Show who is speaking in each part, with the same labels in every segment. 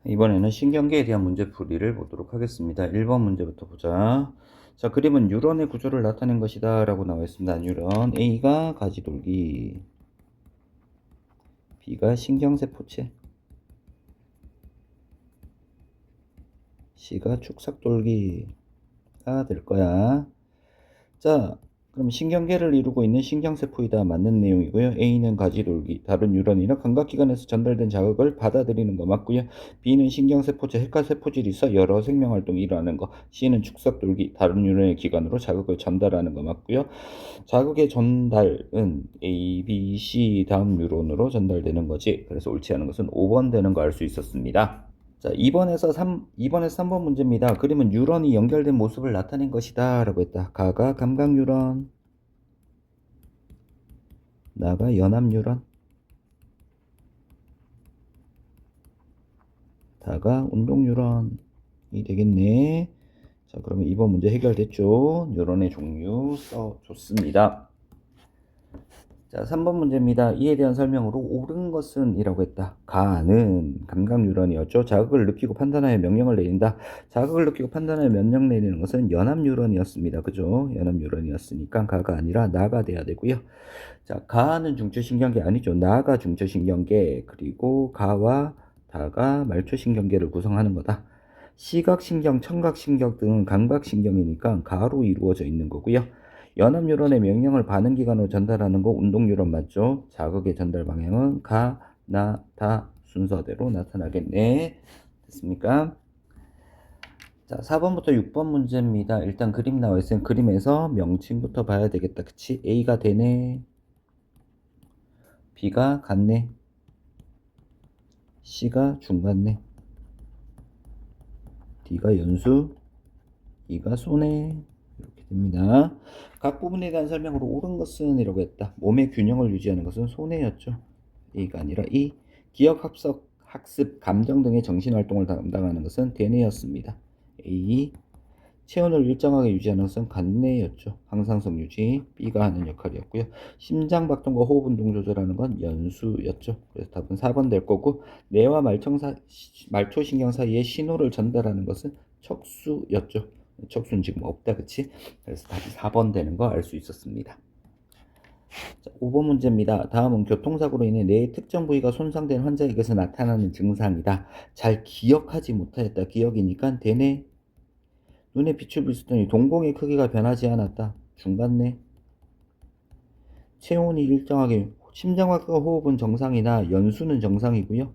Speaker 1: 이번에는 신경계에 대한 문제풀이를 보도록 하겠습니다. 1번 문제부터 보자. 자, 그림은 뉴런의 구조를 나타낸 것이다 라고 나와 있습니다. 뉴런 A가 가지돌기, B가 신경세포체, C가 축삭돌기가 될 거야. 자, 그럼 신경계를 이루고 있는 신경세포이다. 맞는 내용이고요. A는 가지돌기, 다른 뉴런이나 감각기관에서 전달된 자극을 받아들이는 거 맞고요. B는 신경세포체, 핵가세포질이 있어 여러 생명활동이 일어나는 거. C는 축삭돌기, 다른 뉴런의 기관으로 자극을 전달하는 거 맞고요. 자극의 전달은 A, B, C 다음 뉴런으로 전달되는 거지. 그래서 옳지 않은 것은 5번 되는 거 알 수 있었습니다. 자, 2번에서 3번 문제입니다. 그림은 뉴런이 연결된 모습을 나타낸 것이다 라고 했다. 가가 감각 뉴런, 나가 연합 뉴런, 다가 운동 뉴런이 되겠네. 자, 그러면 2번 문제 해결됐죠? 뉴런의 종류 써줬습니다. 자, 3번 문제입니다. 이에 대한 설명으로 옳은 것은 이라고 했다. 가는 감각 뉴런이었죠. 자극을 느끼고 판단하여 명령을 내린다. 자극을 느끼고 판단하여 명령 내리는 것은 연합 뉴런이었습니다. 그죠? 연합 뉴런이었으니까 가가 아니라 나가 돼야 되고요. 자, 가는 중추신경계 아니죠. 나가 중추신경계, 그리고 가와 다가 말초신경계를 구성하는 거다. 시각신경, 청각신경 등은 감각신경이니까 가로 이루어져 있는 거고요. 연합뉴런의 명령을 반응기관으로 전달하는 거 운동뉴런 맞죠? 자극의 전달 방향은 가, 나, 다 순서대로 나타나겠네. 됐습니까? 자, 4번부터 6번 문제입니다. 일단 그림 나와 있으면 그림에서 명칭부터 봐야 되겠다. 그치? A가 되네, B가 같네, C가 중같네, D가 연수, E가 쏘네. 이렇게 됩니다. 각 부분에 대한 설명으로 옳은 것은 이라고 했다. 몸의 균형을 유지하는 것은 손해였죠. A가 아니라 E. 기억, 학습, 감정 등의 정신활동을 담당하는 것은 대뇌였습니다. A. 체온을 일정하게 유지하는 것은 간뇌였죠. 항상성 유지, B가 하는 역할이었고요. 심장박동과 호흡운동 조절하는 건 연수였죠. 그래서 답은 4번 될 거고, 뇌와 말초신경 사이에 신호를 전달하는 것은 척수였죠. 척수는 지금 없다, 그치? 그래서 답이 4번 되는 거 알 수 있었습니다. 자, 5번 문제입니다. 다음은 교통사고로 인해 뇌의 특정 부위가 손상된 환자에게서 나타나는 증상이다. 잘 기억하지 못하였다. 기억이니까 되네. 눈에 빛을 비추더니 동공의 크기가 변하지 않았다. 중간네. 체온이 일정하게, 심장박동과 호흡은 정상이나 연수는 정상이고요.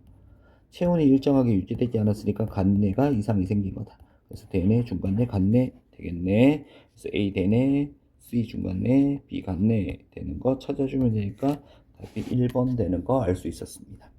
Speaker 1: 체온이 일정하게 유지되지 않았으니까 간내가 이상이 생긴 거다. 그래서 대뇌, 중간내, 간내 되겠네. 그래서 A 대뇌, C 중간내, B 간내 되는 거 찾아주면 되니까 답이 1번 되는 거 알 수 있었습니다.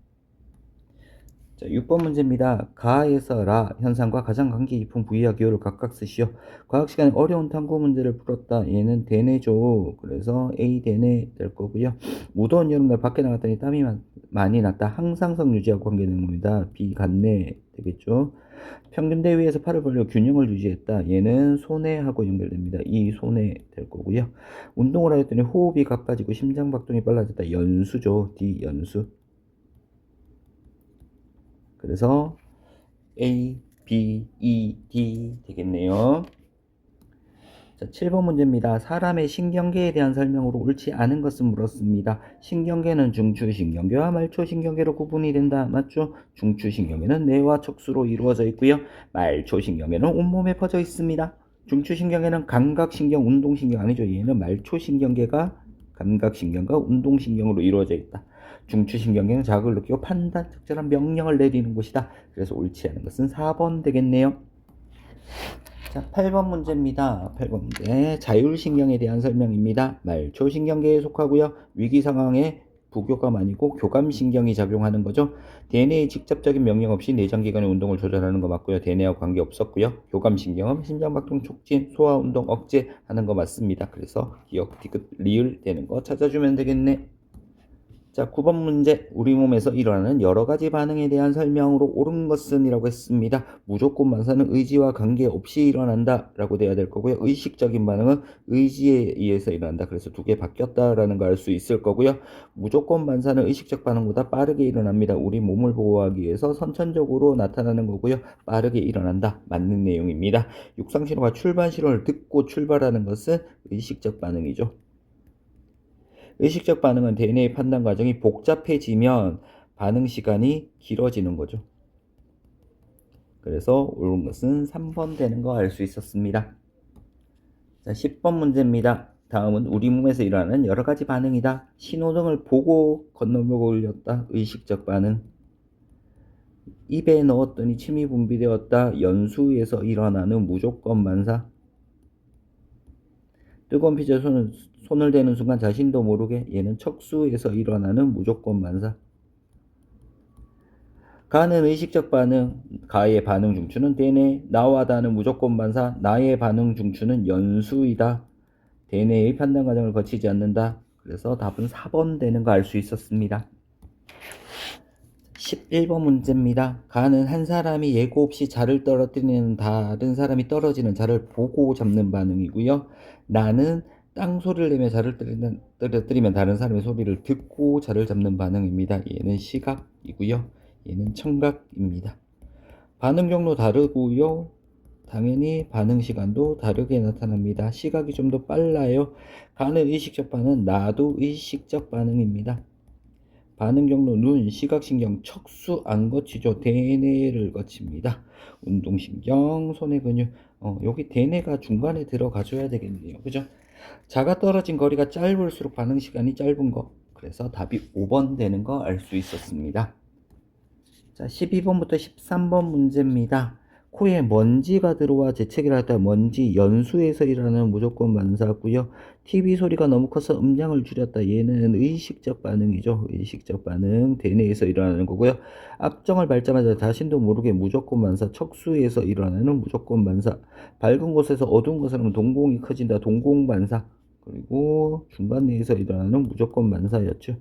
Speaker 1: 자, 6번 문제입니다. 가에서 라 현상과 가장 관계 깊은 부위와 기호를 각각 쓰시오. 과학 시간에 어려운 탐구 문제를 풀었다. 얘는 대뇌죠. 그래서 A 대뇌 될 거고요. 무더운 여름날 밖에 나갔더니 땀이 많이 났다. 항상성 유지하고 관계되는 겁니다. B 간뇌 되겠죠. 평균 대위에서 팔을 벌려 균형을 유지했다. 얘는 손해하고 연결됩니다. 이 손해 될 거고요. 운동을 하였더니 호흡이 가빠지고 심장박동이 빨라졌다. 연수죠. D 연수. 그래서 A, B, E, D 되겠네요. 자, 7번 문제입니다. 사람의 신경계에 대한 설명으로 옳지 않은 것은 물었습니다. 신경계는 중추신경계와 말초신경계로 구분이 된다. 맞죠? 중추신경계는 뇌와 척수로 이루어져 있고요. 말초신경계는 온몸에 퍼져 있습니다. 중추신경계는 감각신경, 운동신경 아니죠. 얘는 말초신경계가 감각신경과 운동신경으로 이루어져 있다. 중추신경계는 자극을 느끼고 판단, 적절한 명령을 내리는 곳이다. 그래서 옳지 않은 것은 4번 되겠네요. 자, 8번 문제입니다. 8번 문제. 자율신경에 대한 설명입니다. 말초신경계에 속하고요. 위기 상황에 부교감 아니고 교감신경이 작용하는 거죠. 대뇌의 직접적인 명령 없이 내장기관의 운동을 조절하는 거 맞고요. 대뇌하고 관계 없었고요. 교감신경은 심장박동 촉진, 소화운동 억제하는 거 맞습니다. 그래서 기억, 디귿, 리을 되는 거 찾아주면 되겠네. 자, 9번 문제. 우리 몸에서 일어나는 여러 가지 반응에 대한 설명으로 옳은 것은 이라고 했습니다. 무조건 반사는 의지와 관계없이 일어난다 라고 돼야 될 거고요. 의식적인 반응은 의지에 의해서 일어난다. 그래서 두 개 바뀌었다라는 걸 알 수 있을 거고요. 무조건 반사는 의식적 반응보다 빠르게 일어납니다. 우리 몸을 보호하기 위해서 선천적으로 나타나는 거고요. 빠르게 일어난다. 맞는 내용입니다. 육상 신호가 출발 신호를 듣고 출발하는 것은 의식적 반응이죠. 의식적 반응은 DNA의 판단 과정이 복잡해지면 반응 시간이 길어지는 거죠. 그래서 옳은 것은 3번 되는 거 알 수 있었습니다. 자, 10번 문제입니다. 다음은 우리 몸에서 일어나는 여러 가지 반응이다. 신호등을 보고 건너물 올렸다. 의식적 반응. 입에 넣었더니 침이 분비되었다. 연수에서 일어나는 무조건 반사. 뜨거운 피자에 손을 대는 순간 자신도 모르게 얘는 척수에서 일어나는 무조건 반사. 가는 의식적 반응, 가의 반응 중추는 대뇌, 나와 다는 무조건 반사, 나의 반응 중추는 연수이다. 대뇌의 판단 과정을 거치지 않는다. 그래서 답은 4번 되는 거 알 수 있었습니다. 11번 문제입니다. 가는 한 사람이 예고 없이 자를 떨어뜨리는 다른 사람이 떨어지는 자를 보고 잡는 반응이고요. 나는 땅 소리를 내며 자를 떨어뜨리면 다른 사람의 소리를 듣고 자를 잡는 반응입니다. 얘는 시각이고요. 얘는 청각입니다. 반응 경로 다르고요. 당연히 반응 시간도 다르게 나타납니다. 시각이 좀 더 빨라요. 가는 의식적 반응, 나도 의식적 반응입니다. 반응 경로 눈, 시각신경, 척수 안 거치죠. 대뇌를 거칩니다. 운동신경, 손의 근육. 여기 대뇌가 중간에 들어가 줘야 되겠네요. 그죠? 자가 떨어진 거리가 짧을수록 반응 시간이 짧은 거. 그래서 답이 5번 되는 거 알 수 있었습니다. 자, 12번부터 13번 문제입니다. 코에 먼지가 들어와 재채기를 하다 먼지 연수에서 일어나는 무조건 반사고요. TV 소리가 너무 커서 음량을 줄였다. 얘는 의식적 반응이죠. 의식적 반응. 대뇌에서 일어나는 거고요. 앞정을 밟자마자 자신도 모르게 무조건 반사. 척수에서 일어나는 무조건 반사. 밝은 곳에서 어두운 곳을 하면 동공이 커진다. 동공 반사. 그리고 중간내에서 일어나는 무조건 반사였죠.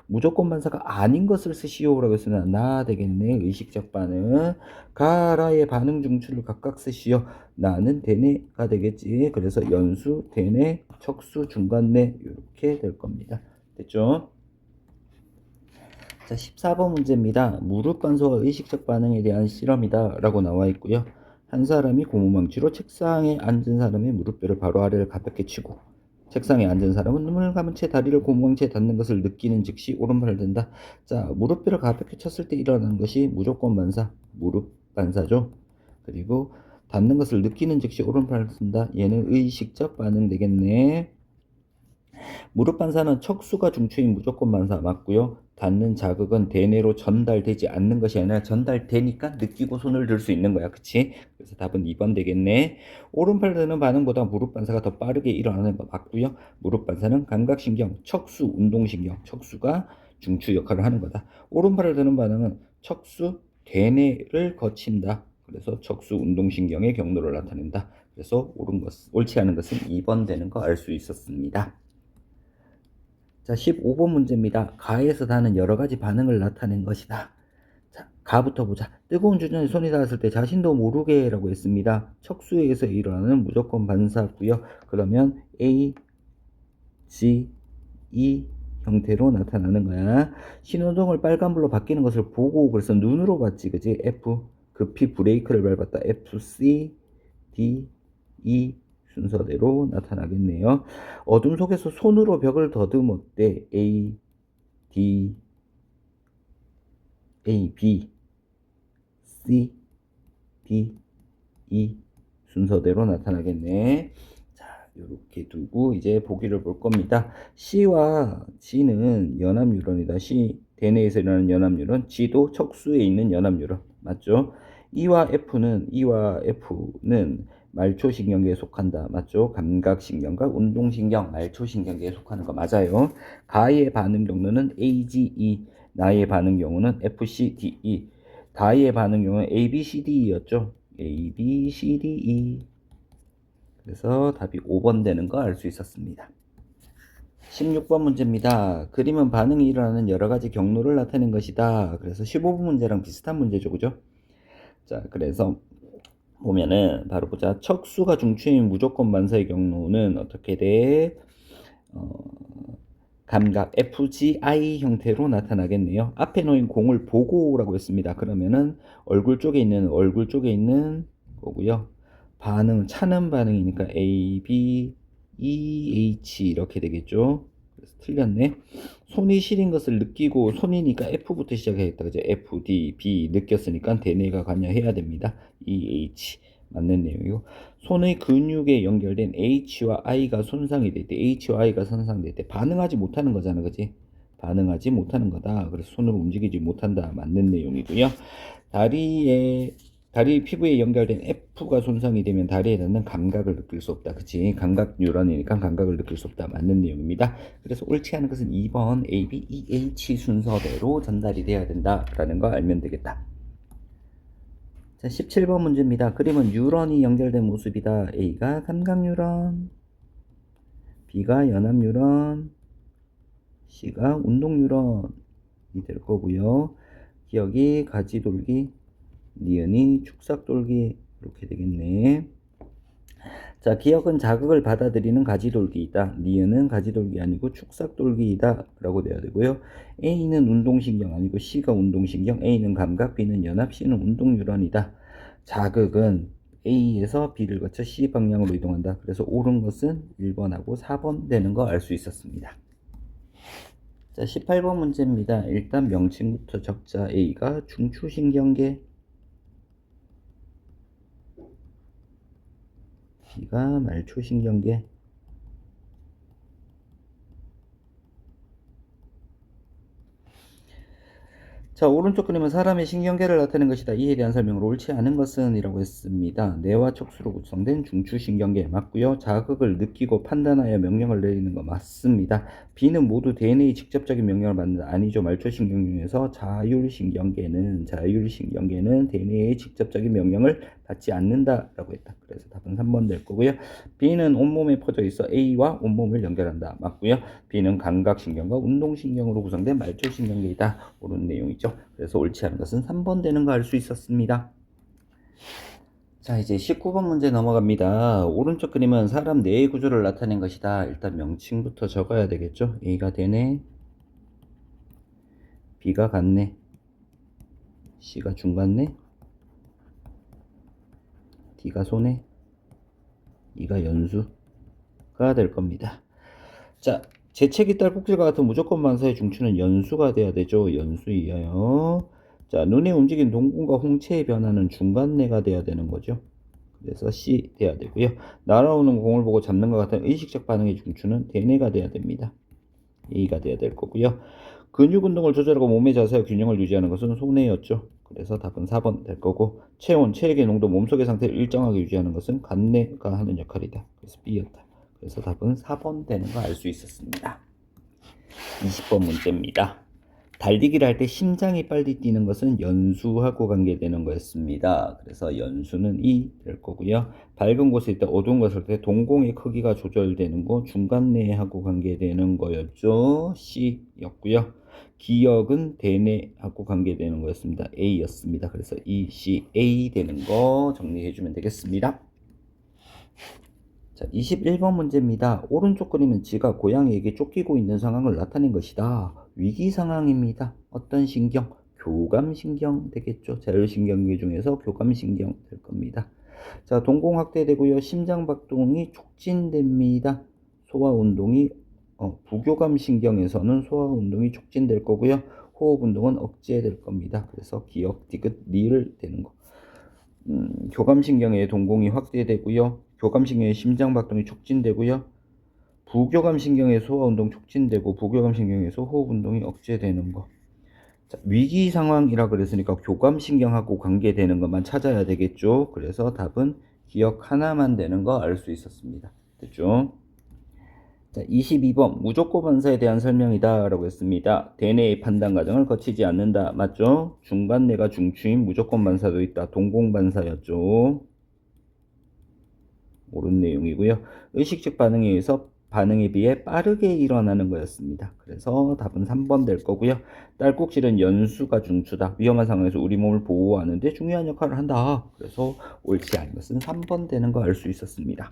Speaker 1: 무조건 반사가 아닌 것을 쓰시오라고 했으면 나 되겠네. 의식적 반응. 가라의 반응 중추를 각각 쓰시오. 나는 대뇌가 되겠지. 그래서 연수, 대뇌, 척수, 중간뇌 이렇게 될 겁니다. 됐죠? 자, 14번 문제입니다. 무릎 반사와 의식적 반응에 대한 실험이다 라고 나와 있고요. 한 사람이 고무망치로 책상에 앉은 사람의 무릎뼈를 바로 아래를 가볍게 치고 책상에 앉은 사람은 눈을 감은 채 다리를 고무망치에 닿는 것을 느끼는 즉시 오른팔을 든다. 자, 무릎뼈를 가볍게 쳤을 때 일어나는 것이 무조건 반사, 무릎 반사죠. 그리고 닿는 것을 느끼는 즉시 오른팔을 든다. 얘는 의식적 반응 되겠네. 무릎 반사는 척수가 중추인 무조건 반사 맞고요. 닿는 자극은 대뇌로 전달되지 않는 것이 아니라 전달되니까 느끼고 손을 들 수 있는 거야. 그치? 그래서 답은 2번 되겠네. 오른팔 드는 반응보다 무릎 반사가 더 빠르게 일어나는 거 맞고요. 무릎 반사는 감각신경, 척수, 운동신경, 척수가 중추 역할을 하는 거다. 오른팔을 드는 반응은 척수, 대뇌를 거친다. 그래서 척수, 운동신경의 경로를 나타낸다. 그래서 옳지 않은 것은 2번 되는 거 알 수 있었습니다. 자, 15번 문제입니다. 가에서 나는 여러 가지 반응을 나타낸 것이다. 자, 가부터 보자. 뜨거운 주전에 손이 닿았을 때 자신도 모르게 라고 했습니다. 척수에서 일어나는 무조건 반사고요. 그러면 A, G, E 형태로 나타나는 거야. 신호등을 빨간불로 바뀌는 것을 보고 그래서 눈으로 봤지, 그지? F, 급히 브레이크를 밟았다. F, C, D, E 순서대로 나타나겠네요. 어둠 속에서 손으로 벽을 더듬었대. A, D, A, B, C, D, E 순서대로 나타나겠네. 자, 이렇게 두고 이제 보기를 볼 겁니다. C와 G는 연합뉴런이다. C, 대뇌에서 일어나는 연합뉴런, G도 척수에 있는 연합뉴런. 맞죠? E와 F는 말초신경계에 속한다. 맞죠? 감각신경과 운동신경, 말초신경계에 속하는 거 맞아요. 가의 반응 경로는 AGE, 나의 반응 경우는 FCDE, 다의 반응 경우는 ABCDE였죠. ABCDE. 그래서 답이 5번 되는 거 알 수 있었습니다. 16번 문제입니다. 그림은 반응이 일어나는 여러 가지 경로를 나타낸 것이다. 그래서 15번 문제랑 비슷한 문제죠, 그죠? 자, 그래서 보면은 바로 보자. 척수가 중추인 무조건 반사의 경로는 어떻게 돼? 감각 FGI 형태로 나타나겠네요. 앞에 놓인 공을 보고라고 했습니다. 그러면은 얼굴 쪽에 있는 거고요. 반응 차는 반응이니까 A, B, E, H 이렇게 되겠죠. 그래서 틀렸네. 손이 시린 것을 느끼고 손이니까 F부터 시작해야겠다. 그죠? F, D, B 느꼈으니까 대뇌가 관여해야 됩니다. E, H 맞는 내용이고 손의 근육에 연결된 H와 I가 손상이 될 때, H와 I가 손상될 때 반응하지 못하는 거잖아, 그지? 반응하지 못하는 거다. 그래서 손으로 움직이지 못한다. 맞는 내용이고요. 다리 피부에 연결된 F가 손상이 되면 다리에 닿는 감각을 느낄 수 없다. 그치? 감각 뉴런이니까 감각을 느낄 수 없다. 맞는 내용입니다. 그래서 옳지 않은 것은 2번 A, B, E, H 순서대로 전달이 돼야 된다라는 거 알면 되겠다. 자, 17번 문제입니다. 그림은 뉴런이 연결된 모습이다. A가 감각 뉴런, B가 연합 뉴런, C가 운동 뉴런이 될 거고요. 기억이 가지돌기, 니은이 축삭돌기 이렇게 되겠네. 자, 기억은 자극을 받아들이는 가지돌기이다. 니은은 가지돌기 아니고 축삭돌기이다 라고 돼야 되고요. A는 운동신경 아니고 C가 운동신경, A는 감각, B는 연합, C는 운동뉴런이다. 자극은 A에서 B를 거쳐 C 방향으로 이동한다. 그래서 옳은 것은 1번하고 4번 되는 거 알 수 있었습니다. 자, 18번 문제입니다. 일단 명칭부터 적자. A가 중추신경계, B가 말초신경계, 자, 오른쪽 그림은 사람의 신경계를 나타낸 것이다. 이에 대한 설명으로 옳지 않은 것은 이라고 했습니다. 뇌와 척수로 구성된 중추신경계 맞고요. 자극을 느끼고 판단하여 명령을 내리는 거 맞습니다. B는 모두 대뇌의 직접적인 명령을 받는다. 아니죠. 말초신경 중에서 자율신경계는 대뇌의 직접적인 명령을 받지 않는다라고 했다. 그래서 답은 3번 될 거고요. B는 온몸에 퍼져 있어 A와 온몸을 연결한다. 맞고요. B는 감각신경과 운동신경으로 구성된 말초신경계이다. 옳은 내용이죠. 그래서 옳지 않은 것은 3번 되는 거 알 수 있었습니다. 자, 이제 19번 문제 넘어갑니다. 오른쪽 그림은 사람 뇌의 구조를 나타낸 것이다. 일단 명칭부터 적어야 되겠죠. A가 대뇌, B가 간뇌, C가 중간뇌, D가 소뇌, E가 연수가 될 겁니다. 자, 재채기 딸꾹질과 같은 무조건 반사의 중추는 연수가 돼야 되죠. 연수이하여. 자, 눈에 움직인 동공과 홍채의 변화는 중간뇌가 돼야 되는 거죠. 그래서 C 돼야 되고요. 날아오는 공을 보고 잡는 것 같은 의식적 반응의 중추는 대뇌가 돼야 됩니다. A가 돼야 될 거고요. 근육 운동을 조절하고 몸의 자세와 균형을 유지하는 것은 소뇌였죠. 그래서 답은 4번 될 거고, 체온, 체액의 농도, 몸속의 상태를 일정하게 유지하는 것은 간뇌가 하는 역할이다. 그래서 B였다. 그래서 답은 4번 되는 거 알 수 있었습니다. 20번 문제입니다. 달리기를 할 때 심장이 빨리 뛰는 것은 연수하고 관계되는 거였습니다. 그래서 연수는 E 될 거고요. 밝은 곳에 있다 어두운 곳에 있을 때 동공의 크기가 조절되는 거 중간뇌하고 관계되는 거였죠. C였고요. 기억은 대뇌하고 관계되는 거였습니다. A였습니다. 그래서 E, C, A 되는 거 정리해주면 되겠습니다. 자, 21번 문제입니다. 오른쪽 그림은 쥐가 고양이에게 쫓기고 있는 상황을 나타낸 것이다. 위기 상황입니다. 어떤 신경? 교감신경 되겠죠. 자율신경계 중에서 교감신경 될 겁니다. 자, 동공 확대되고요. 심장박동이 촉진됩니다. 소화운동이 부교감신경에서는 소화운동이 촉진될 거고요. 호흡운동은 억제될 겁니다. 그래서 기억, 디귿, 리을 되는 거. 교감신경의 동공이 확대되고요. 교감신경의 심장박동이 촉진되고요. 부교감신경의 소화운동 촉진되고 부교감신경에서 호흡운동이 억제되는 거. 자, 위기 상황이라 그랬으니까 교감신경하고 관계되는 것만 찾아야 되겠죠. 그래서 답은 기억 하나만 되는 거 알 수 있었습니다. 됐죠? 자, 22번 무조건 반사에 대한 설명이다 라고 했습니다. 대뇌의 판단 과정을 거치지 않는다. 맞죠? 중간뇌가 중추인 무조건 반사도 있다. 동공 반사였죠. 옳은 내용이고요. 의식적 반응에 의해서 반응에 비해 빠르게 일어나는 거였습니다. 그래서 답은 3번 될 거고요. 딸꾹질은 연수가 중추다. 위험한 상황에서 우리 몸을 보호하는데 중요한 역할을 한다. 그래서 옳지 않은 것은 3번 되는 거 알 수 있었습니다.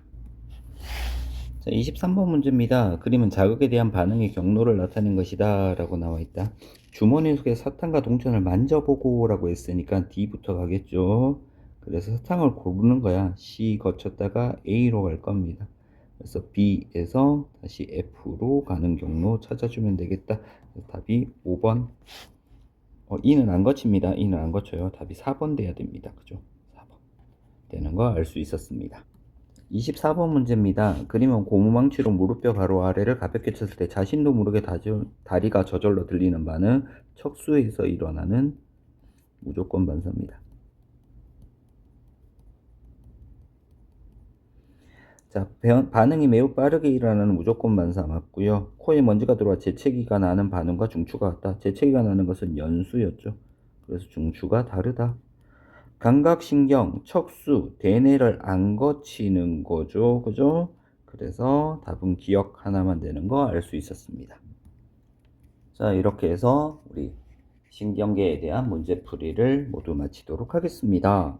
Speaker 1: 자, 23번 문제입니다. 그림은 자극에 대한 반응의 경로를 나타낸 것이다 라고 나와 있다. 주머니 속에 사탕과 동전을 만져보고 라고 했으니까 D부터 가겠죠. 그래서 사탕을 고르는 거야. C 거쳤다가 A로 갈 겁니다. 그래서 B에서 다시 F로 가는 경로 찾아주면 되겠다. 답이 5번. E는 안 거칩니다. E는 안 거쳐요. 답이 4번 돼야 됩니다. 그죠? 4번 되는 거 알 수 있었습니다. 24번 문제입니다. 그림은 고무망치로 무릎뼈 바로 아래를 가볍게 쳤을 때 자신도 모르게 다리가 저절로 들리는 반응, 척수에서 일어나는 무조건 반사입니다. 자, 반응이 매우 빠르게 일어나는 무조건 반사 맞고요. 코에 먼지가 들어와 재채기가 나는 반응과 중추가 같다. 재채기가 나는 것은 연수였죠. 그래서 중추가 다르다. 감각신경, 척수, 대뇌를 안 거치는 거죠. 그죠? 그래서 답은 기억 하나만 되는 거 알 수 있었습니다. 자, 이렇게 해서 우리 신경계에 대한 문제풀이를 모두 마치도록 하겠습니다.